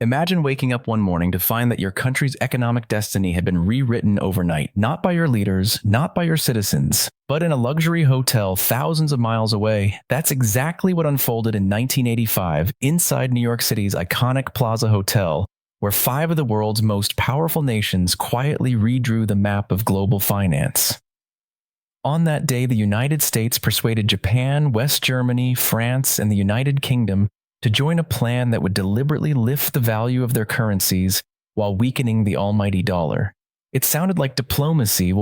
Imagine waking up one morning to find that your country's economic destiny had been rewritten overnight, not by your leaders, not by your citizens, but in a luxury hotel thousands of miles away. That's exactly what unfolded in 1985 inside New York City's iconic Plaza Hotel, where five of the world's most powerful nations quietly redrew the map of global finance. On that day, the United States persuaded Japan, West Germany, France, and the United Kingdom to join a plan that would deliberately lift the value of their currencies while weakening the almighty dollar. It sounded like diplomacy,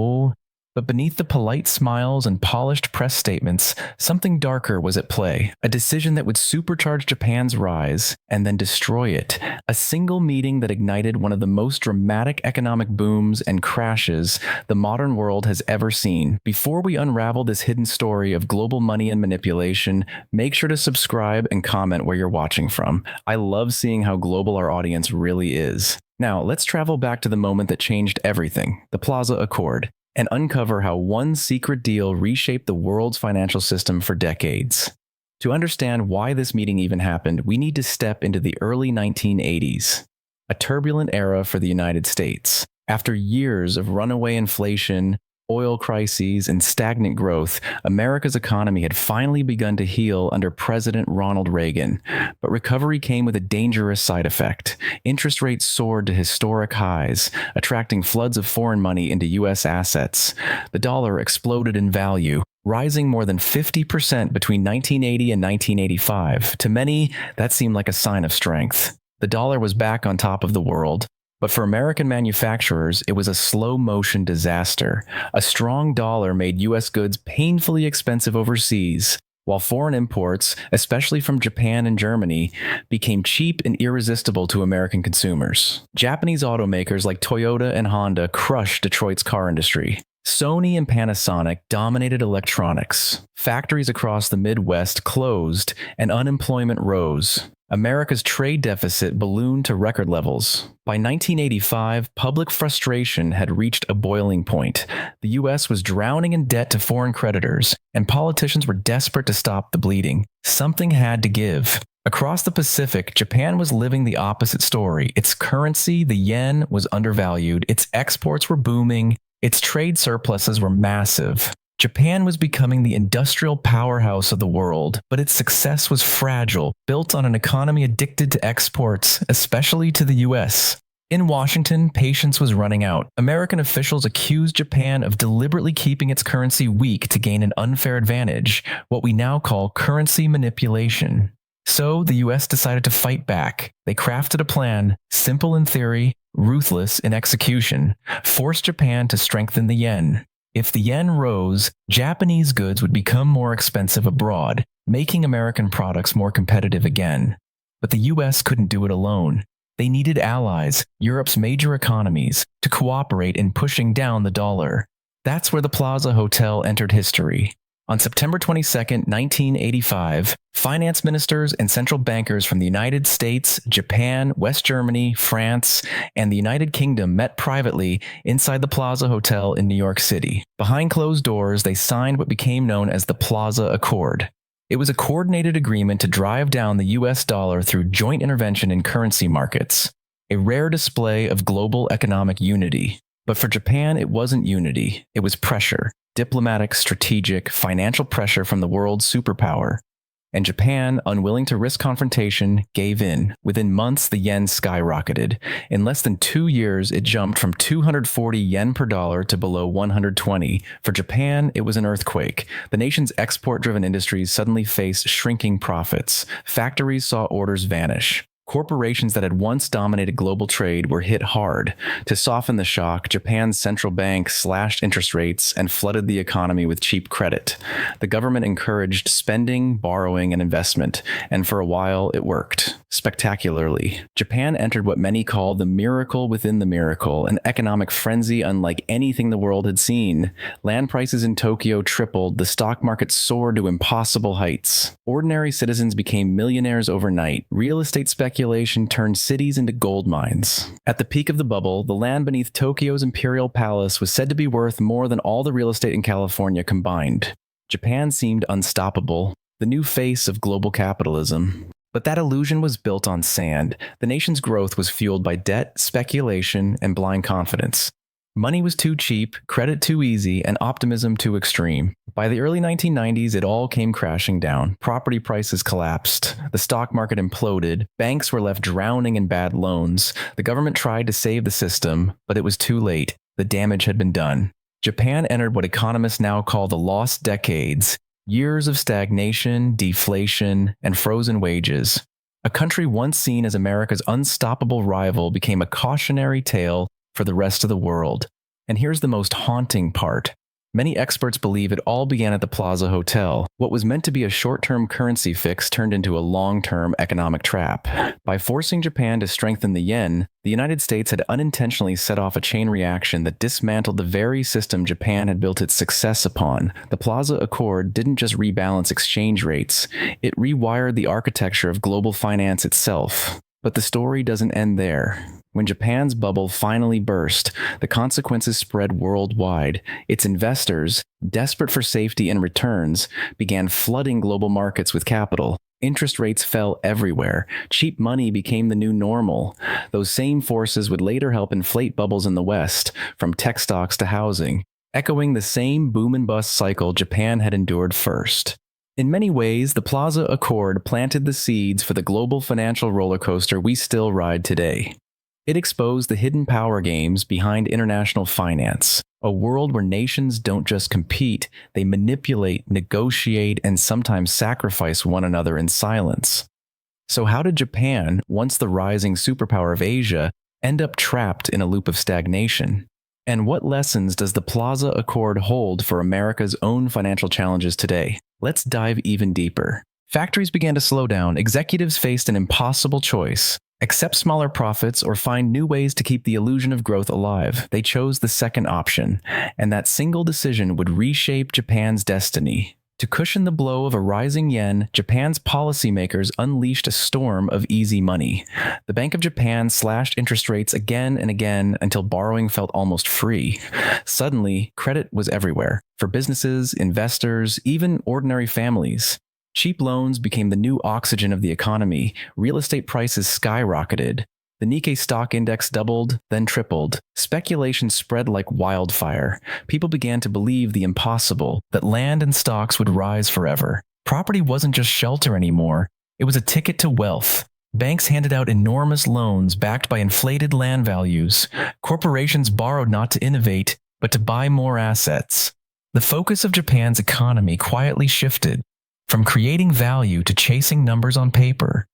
but beneath the polite smiles and polished press statements, something darker was at play. A decision that would supercharge Japan's rise and then destroy it. A single meeting that ignited one of the most dramatic economic booms and crashes the modern world has ever seen. Before we unravel this hidden story of global money and manipulation, make sure to subscribe and comment where you're watching from. I love seeing how global our audience really is. Now, let's travel back to the moment that changed everything, the Plaza Accord, and uncover how one secret deal reshaped the world's financial system for decades. To understand why this meeting even happened, we need to step into the early 1980s, a turbulent era for the United States. After years of runaway inflation, oil crises, and stagnant growth, America's economy had finally begun to heal under President Ronald Reagan. But recovery came with a dangerous side effect. Interest rates soared to historic highs, attracting floods of foreign money into U.S. assets. The dollar exploded in value, rising more than 50% between 1980 and 1985. To many, that seemed like a sign of strength. The dollar was back on top of the world. But for American manufacturers, it was a slow-motion disaster. A strong dollar made U.S. goods painfully expensive overseas, while foreign imports, especially from Japan and Germany, became cheap and irresistible to American consumers. Japanese automakers like Toyota and Honda crushed Detroit's car industry. Sony and Panasonic dominated electronics. Factories across the Midwest closed, and unemployment rose. America's trade deficit ballooned to record levels. By 1985, public frustration had reached a boiling point. The U.S. was drowning in debt to foreign creditors, and politicians were desperate to stop the bleeding. Something had to give. Across the Pacific, Japan was living the opposite story. Its currency, the yen, was undervalued. Its exports were booming. Its trade surpluses were massive. Japan was becoming the industrial powerhouse of the world, but its success was fragile, built on an economy addicted to exports, especially to the US. In Washington, patience was running out. American officials accused Japan of deliberately keeping its currency weak to gain an unfair advantage, what we now call currency manipulation. So the US decided to fight back. They crafted a plan, simple in theory, ruthless in execution, forced Japan to strengthen the yen. If the yen rose, Japanese goods would become more expensive abroad, making American products more competitive again. But the US couldn't do it alone. They needed allies, Europe's major economies, to cooperate in pushing down the dollar. That's where the Plaza Hotel entered history. On September 22, 1985, finance ministers and central bankers from the United States, Japan, West Germany, France, and the United Kingdom met privately inside the Plaza Hotel in New York City. Behind closed doors, they signed what became known as the Plaza Accord. It was a coordinated agreement to drive down the US dollar through joint intervention in currency markets, a rare display of global economic unity. But for Japan, it wasn't unity, it was pressure. Diplomatic, strategic, financial pressure from the world's superpower. And Japan, unwilling to risk confrontation, gave in. Within months, the yen skyrocketed. In less than 2 years, it jumped from 240 yen per dollar to below 120. For Japan, it was an earthquake. The nation's export-driven industries suddenly faced shrinking profits. Factories saw orders vanish. Corporations that had once dominated global trade were hit hard. To soften the shock, Japan's central bank slashed interest rates and flooded the economy with cheap credit. The government encouraged spending, borrowing, and investment, and for a while it worked. Spectacularly. Japan entered what many call the miracle within the miracle, an economic frenzy unlike anything the world had seen. Land prices in Tokyo tripled, the stock market soared to impossible heights. Ordinary citizens became millionaires overnight. Real estate speculation turned cities into gold mines. At the peak of the bubble, the land beneath Tokyo's Imperial Palace was said to be worth more than all the real estate in California combined. Japan seemed unstoppable, the new face of global capitalism. But that illusion was built on sand. The nation's growth was fueled by debt, speculation, and blind confidence. Money was too cheap, credit too easy, and optimism too extreme. By the early 1990s, it all came crashing down. Property prices collapsed. The stock market imploded. Banks were left drowning in bad loans. The government tried to save the system, but it was too late. The damage had been done. Japan entered what economists now call the lost decades. Years of stagnation, deflation, and frozen wages. A country once seen as America's unstoppable rival became a cautionary tale for the rest of the world. And here's the most haunting part. Many experts believe it all began at the Plaza Hotel. What was meant to be a short-term currency fix turned into a long-term economic trap. By forcing Japan to strengthen the yen, the United States had unintentionally set off a chain reaction that dismantled the very system Japan had built its success upon. The Plaza Accord didn't just rebalance exchange rates, it rewired the architecture of global finance itself. But the story doesn't end there. When Japan's bubble finally burst, the consequences spread worldwide. Its investors, desperate for safety and returns, began flooding global markets with capital. Interest rates fell everywhere. Cheap money became the new normal. Those same forces would later help inflate bubbles in the West, from tech stocks to housing, echoing the same boom and bust cycle Japan had endured first. In many ways, the Plaza Accord planted the seeds for the global financial roller coaster we still ride today. It exposed the hidden power games behind international finance, a world where nations don't just compete, they manipulate, negotiate, and sometimes sacrifice one another in silence. So how did Japan, once the rising superpower of Asia, end up trapped in a loop of stagnation? And what lessons does the Plaza Accord hold for America's own financial challenges today? Let's dive even deeper. Factories began to slow down. Executives faced an impossible choice: accept smaller profits or find new ways to keep the illusion of growth alive. They chose the second option, and that single decision would reshape Japan's destiny. To cushion the blow of a rising yen, Japan's policymakers unleashed a storm of easy money. The Bank of Japan slashed interest rates again and again until borrowing felt almost free. Suddenly, credit was everywhere, for businesses, investors, even ordinary families. Cheap loans became the new oxygen of the economy. Real estate prices skyrocketed. The Nikkei stock index doubled, then tripled. Speculation spread like wildfire. People began to believe the impossible, that land and stocks would rise forever. Property wasn't just shelter anymore, it was a ticket to wealth. Banks handed out enormous loans backed by inflated land values. Corporations borrowed not to innovate, but to buy more assets. The focus of Japan's economy quietly shifted, from creating value to chasing numbers on paper.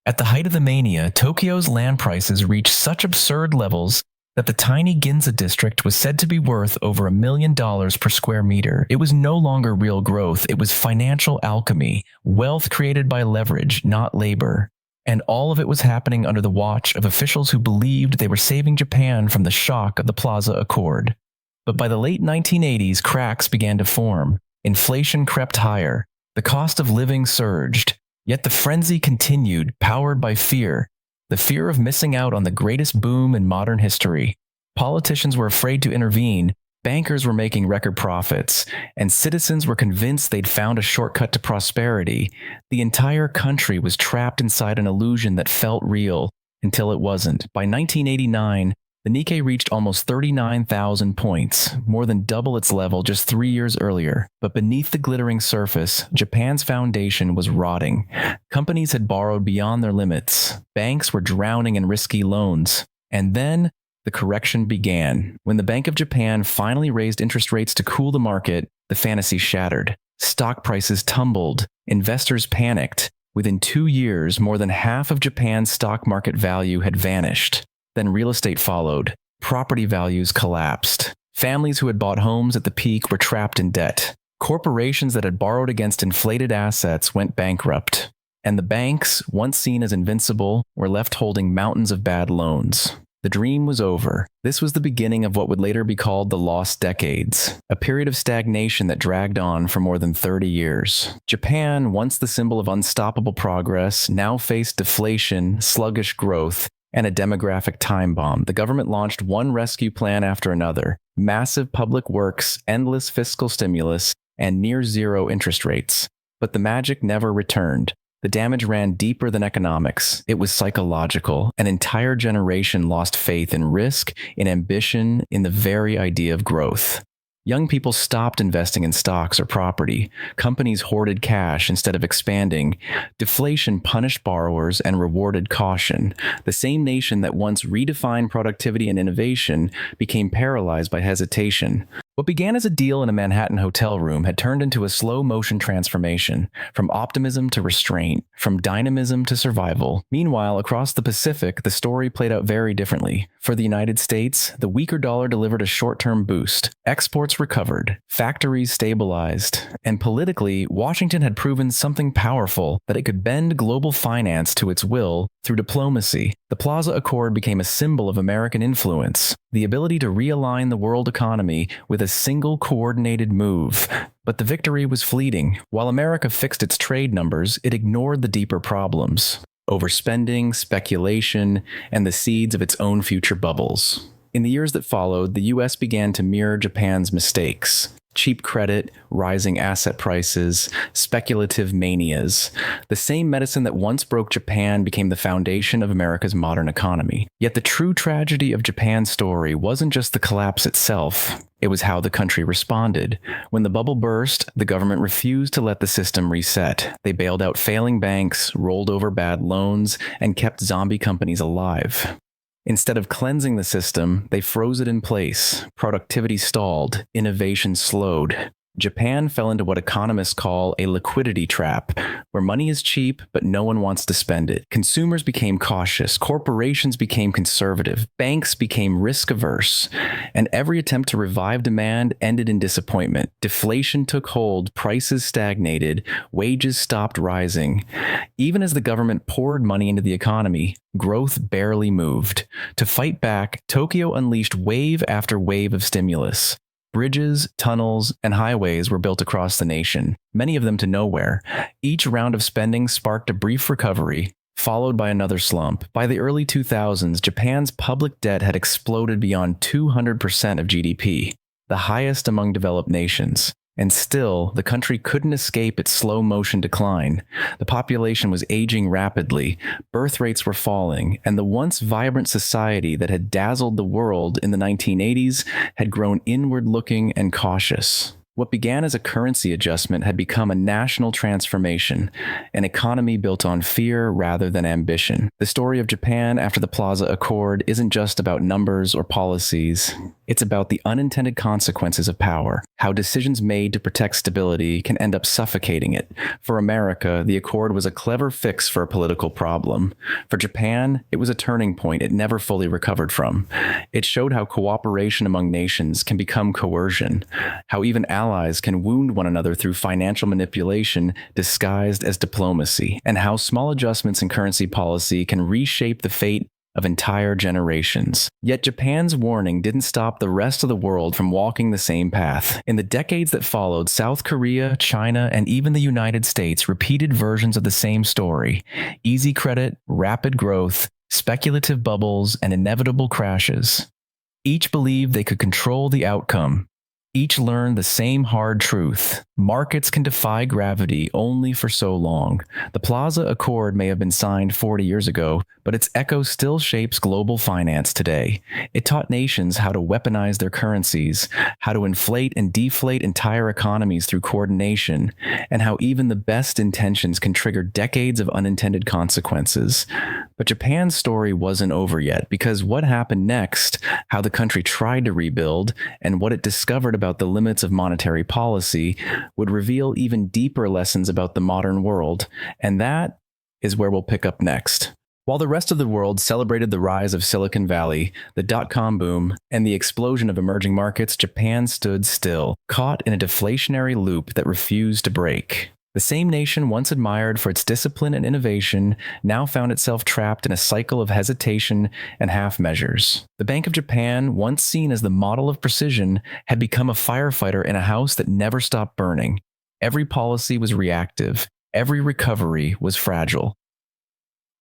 At the height of the mania, Tokyo's land prices reached such absurd levels that the tiny Ginza district was said to be worth over $1 million per square meter. It was no longer real growth, it was financial alchemy, wealth created by leverage, not labor. And all of it was happening under the watch of officials who believed they were saving Japan from the shock of the Plaza Accord. But by the late 1980s, cracks began to form. Inflation crept higher. The cost of living surged. Yet the frenzy continued, powered by fear. The fear of missing out on the greatest boom in modern history. Politicians were afraid to intervene, bankers were making record profits, and citizens were convinced they'd found a shortcut to prosperity. The entire country was trapped inside an illusion that felt real, until it wasn't. By 1989, the Nikkei reached almost 39,000 points, more than double its level just 3 years earlier. But beneath the glittering surface, Japan's foundation was rotting. Companies had borrowed beyond their limits. Banks were drowning in risky loans. And then, the correction began. When the Bank of Japan finally raised interest rates to cool the market, the fantasy shattered. Stock prices tumbled. Investors panicked. Within 2 years, more than half of Japan's stock market value had vanished. Then real estate followed. Property values collapsed. Families who had bought homes at the peak were trapped in debt. Corporations that had borrowed against inflated assets went bankrupt. And the banks, once seen as invincible, were left holding mountains of bad loans. The dream was over. This was the beginning of what would later be called the lost decades, a period of stagnation that dragged on for more than 30 years. Japan, once the symbol of unstoppable progress, now faced deflation, sluggish growth, and a demographic time bomb. The government launched one rescue plan after another: massive public works, endless fiscal stimulus, and near zero interest rates. But the magic never returned. The damage ran deeper than economics. It was psychological. An entire generation lost faith in risk, in ambition, in the very idea of growth. Young people stopped investing in stocks or property. Companies hoarded cash instead of expanding. Deflation punished borrowers and rewarded caution. The same nation that once redefined productivity and innovation became paralyzed by hesitation. What began as a deal in a Manhattan hotel room had turned into a slow-motion transformation, from optimism to restraint, from dynamism to survival. Meanwhile, across the Pacific, the story played out very differently. For the United States, the weaker dollar delivered a short-term boost. Exports recovered, factories stabilized, and politically, Washington had proven something powerful, that it could bend global finance to its will through diplomacy. The Plaza Accord became a symbol of American influence, the ability to realign the world economy with a single coordinated move. But the victory was fleeting. While America fixed its trade numbers, it ignored the deeper problems: overspending, speculation, and the seeds of its own future bubbles. In the years that followed, the US began to mirror Japan's mistakes. Cheap credit, rising asset prices, speculative manias. The same medicine that once broke Japan became the foundation of America's modern economy. Yet the true tragedy of Japan's story wasn't just the collapse itself. It was how the country responded. When the bubble burst, the government refused to let the system reset. They bailed out failing banks, rolled over bad loans, and kept zombie companies alive. Instead of cleansing the system, they froze it in place. Productivity stalled, innovation slowed. Japan fell into what economists call a liquidity trap, where money is cheap, but no one wants to spend it. Consumers became cautious, corporations became conservative, banks became risk-averse, and every attempt to revive demand ended in disappointment. Deflation took hold, prices stagnated, wages stopped rising. Even as the government poured money into the economy, growth barely moved. To fight back, Tokyo unleashed wave after wave of stimulus. Bridges, tunnels, and highways were built across the nation, many of them to nowhere. Each round of spending sparked a brief recovery, followed by another slump. By the early 2000s, Japan's public debt had exploded beyond 200% of GDP, the highest among developed nations. And still, the country couldn't escape its slow-motion decline. The population was aging rapidly, birth rates were falling, and the once vibrant society that had dazzled the world in the 1980s had grown inward-looking and cautious. What began as a currency adjustment had become a national transformation, an economy built on fear rather than ambition. The story of Japan after the Plaza Accord isn't just about numbers or policies. It's about the unintended consequences of power, how decisions made to protect stability can end up suffocating it. For America, the Accord was a clever fix for a political problem. For Japan, it was a turning point it never fully recovered from. It showed how cooperation among nations can become coercion, how even allies can wound one another through financial manipulation disguised as diplomacy, and how small adjustments in currency policy can reshape the fate of entire generations. Yet Japan's warning didn't stop the rest of the world from walking the same path. In the decades that followed, South Korea, China, and even the United States repeated versions of the same story: easy credit, rapid growth, speculative bubbles, and inevitable crashes. Each believed they could control the outcome. Each learned the same hard truth: markets can defy gravity only for so long. The Plaza Accord may have been signed 40 years ago, but its echo still shapes global finance today. It taught nations how to weaponize their currencies, how to inflate and deflate entire economies through coordination, and how even the best intentions can trigger decades of unintended consequences. But Japan's story wasn't over yet, because what happened next, how the country tried to rebuild, and what it discovered about the limits of monetary policy would reveal even deeper lessons about the modern world, and that is where we'll pick up next. While the rest of the world celebrated the rise of Silicon Valley, the dot-com boom, and the explosion of emerging markets, Japan stood still, caught in a deflationary loop that refused to break. The same nation once admired for its discipline and innovation now found itself trapped in a cycle of hesitation and half measures. The Bank of Japan, once seen as the model of precision, had become a firefighter in a house that never stopped burning. Every policy was reactive. Every recovery was fragile.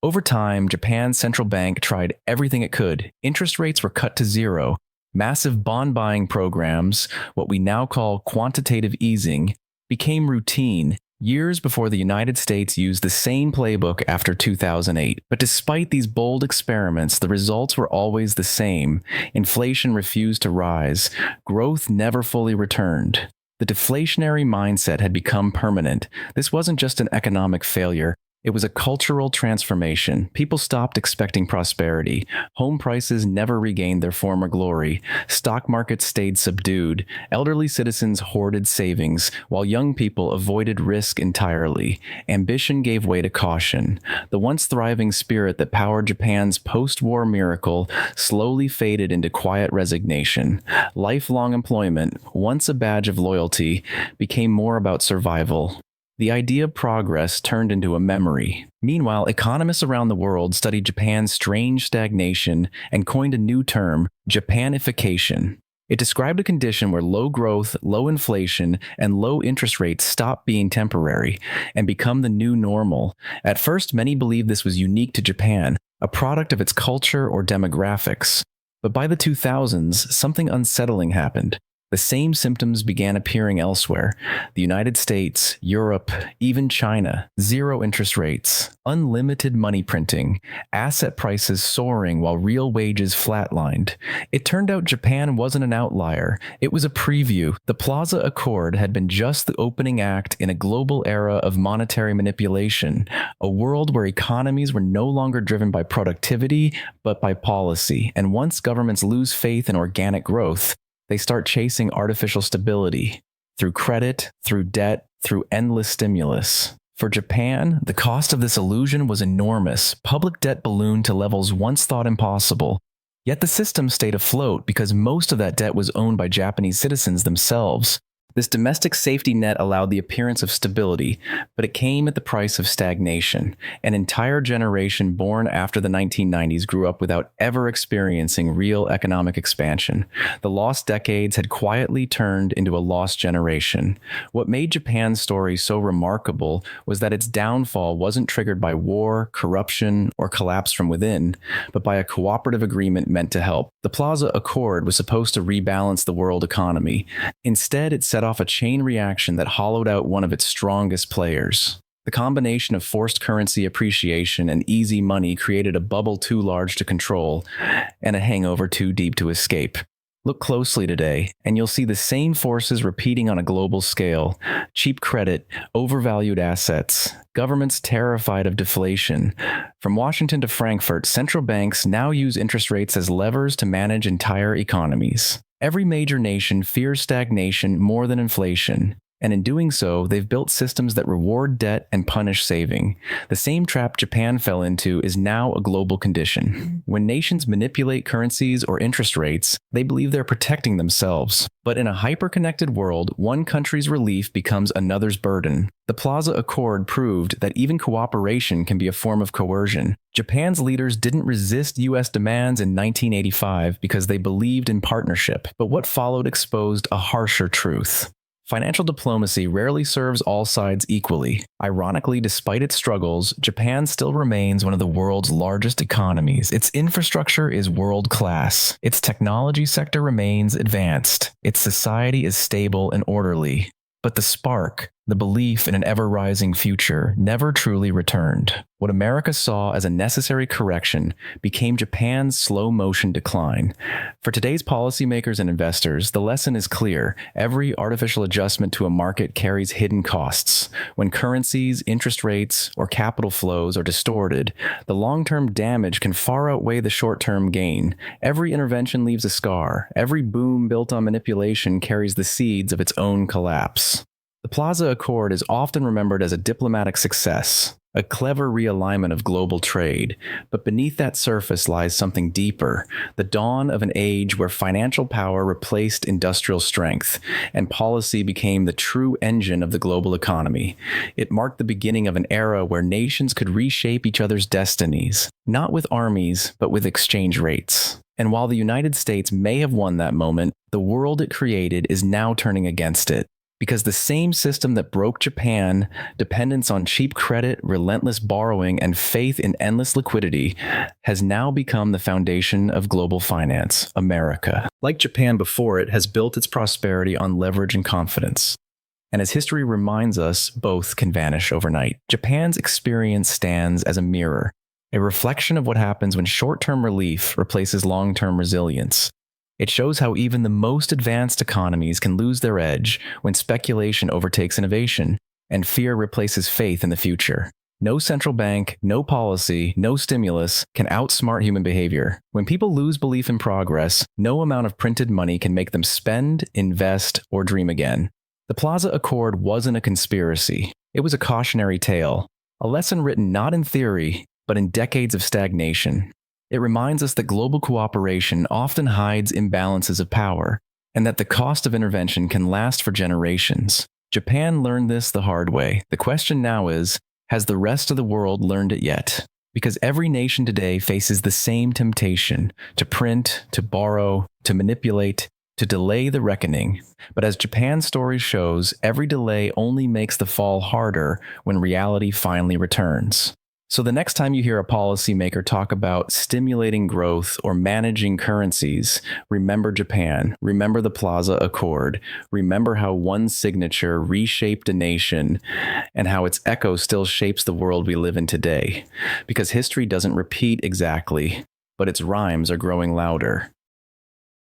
Over time, Japan's central bank tried everything it could. Interest rates were cut to zero. Massive bond buying programs, what we now call quantitative easing, became routine. years before the United States used the same playbook after 2008. But despite these bold experiments, the results were always the same. Inflation refused to rise. Growth never fully returned. The deflationary mindset had become permanent. This wasn't just an economic failure. It was a cultural transformation. People stopped expecting prosperity. Home prices never regained their former glory. Stock markets stayed subdued. Elderly citizens hoarded savings, while young people avoided risk entirely. Ambition gave way to caution. The once thriving spirit that powered Japan's post-war miracle slowly faded into quiet resignation. Lifelong employment, once a badge of loyalty, became more about survival. The idea of progress turned into a memory. Meanwhile, economists around the world studied Japan's strange stagnation and coined a new term, Japanification. It described a condition where low growth, low inflation, and low interest rates stop being temporary and become the new normal. At first, many believed this was unique to Japan, a product of its culture or demographics. But by the 2000s, something unsettling happened. The same symptoms began appearing elsewhere. The United States, Europe, even China. Zero interest rates, unlimited money printing, asset prices soaring while real wages flatlined. It turned out Japan wasn't an outlier. It was a preview. The Plaza Accord had been just the opening act in a global era of monetary manipulation, a world where economies were no longer driven by productivity, but by policy. And once governments lose faith in organic growth, they start chasing artificial stability through credit, through debt, through endless stimulus. For Japan, the cost of this illusion was enormous. Public debt ballooned to levels once thought impossible. Yet the system stayed afloat because most of that debt was owned by Japanese citizens themselves. This domestic safety net allowed the appearance of stability, but it came at the price of stagnation. An entire generation born after the 1990s grew up without ever experiencing real economic expansion. The lost decades had quietly turned into a lost generation. What made Japan's story so remarkable was that its downfall wasn't triggered by war, corruption, or collapse from within, but by a cooperative agreement meant to help. The Plaza Accord was supposed to rebalance the world economy. Instead, it set off a chain reaction that hollowed out one of its strongest players. The combination of forced currency appreciation and easy money created a bubble too large to control and a hangover too deep to escape. Look closely today, and you'll see the same forces repeating on a global scale. Cheap credit, overvalued assets, governments terrified of deflation. From Washington to Frankfurt, central banks now use interest rates as levers to manage entire economies. Every major nation fears stagnation more than inflation, and in doing so, they've built systems that reward debt and punish saving. The same trap Japan fell into is now a global condition. When nations manipulate currencies or interest rates, they believe they're protecting themselves. But in a hyper-connected world, one country's relief becomes another's burden. The Plaza Accord proved that even cooperation can be a form of coercion. Japan's leaders didn't resist U.S. demands in 1985 because they believed in partnership, but what followed exposed a harsher truth. Financial diplomacy rarely serves all sides equally. Ironically, despite its struggles, Japan still remains one of the world's largest economies. Its infrastructure is world-class. Its technology sector remains advanced. Its society is stable and orderly. But the spark, the belief in an ever-rising future, never truly returned. What America saw as a necessary correction became Japan's slow-motion decline. For today's policymakers and investors, the lesson is clear. Every artificial adjustment to a market carries hidden costs. When currencies, interest rates, or capital flows are distorted, the long-term damage can far outweigh the short-term gain. Every intervention leaves a scar. Every boom built on manipulation carries the seeds of its own collapse. The Plaza Accord is often remembered as a diplomatic success, a clever realignment of global trade, but beneath that surface lies something deeper, the dawn of an age where financial power replaced industrial strength, and policy became the true engine of the global economy. It marked the beginning of an era where nations could reshape each other's destinies, not with armies, but with exchange rates. And while the United States may have won that moment, the world it created is now turning against it. Because the same system that broke Japan, dependence on cheap credit, relentless borrowing, and faith in endless liquidity, has now become the foundation of global finance, America. Like Japan before it, has built its prosperity on leverage and confidence. And as history reminds us, both can vanish overnight. Japan's experience stands as a mirror, a reflection of what happens when short-term relief replaces long-term resilience. It shows how even the most advanced economies can lose their edge when speculation overtakes innovation and fear replaces faith in the future. No central bank, no policy, no stimulus can outsmart human behavior. When people lose belief in progress, no amount of printed money can make them spend, invest, or dream again. The Plaza Accord wasn't a conspiracy. It was a cautionary tale, a lesson written not in theory, but in decades of stagnation. It reminds us that global cooperation often hides imbalances of power, and that the cost of intervention can last for generations. Japan learned this the hard way. The question now is, has the rest of the world learned it yet? Because every nation today faces the same temptation to print, to borrow, to manipulate, to delay the reckoning. But as Japan's story shows, every delay only makes the fall harder when reality finally returns. So the next time you hear a policymaker talk about stimulating growth or managing currencies, remember Japan, remember the Plaza Accord, remember how one signature reshaped a nation and how its echo still shapes the world we live in today. Because history doesn't repeat exactly, but its rhymes are growing louder.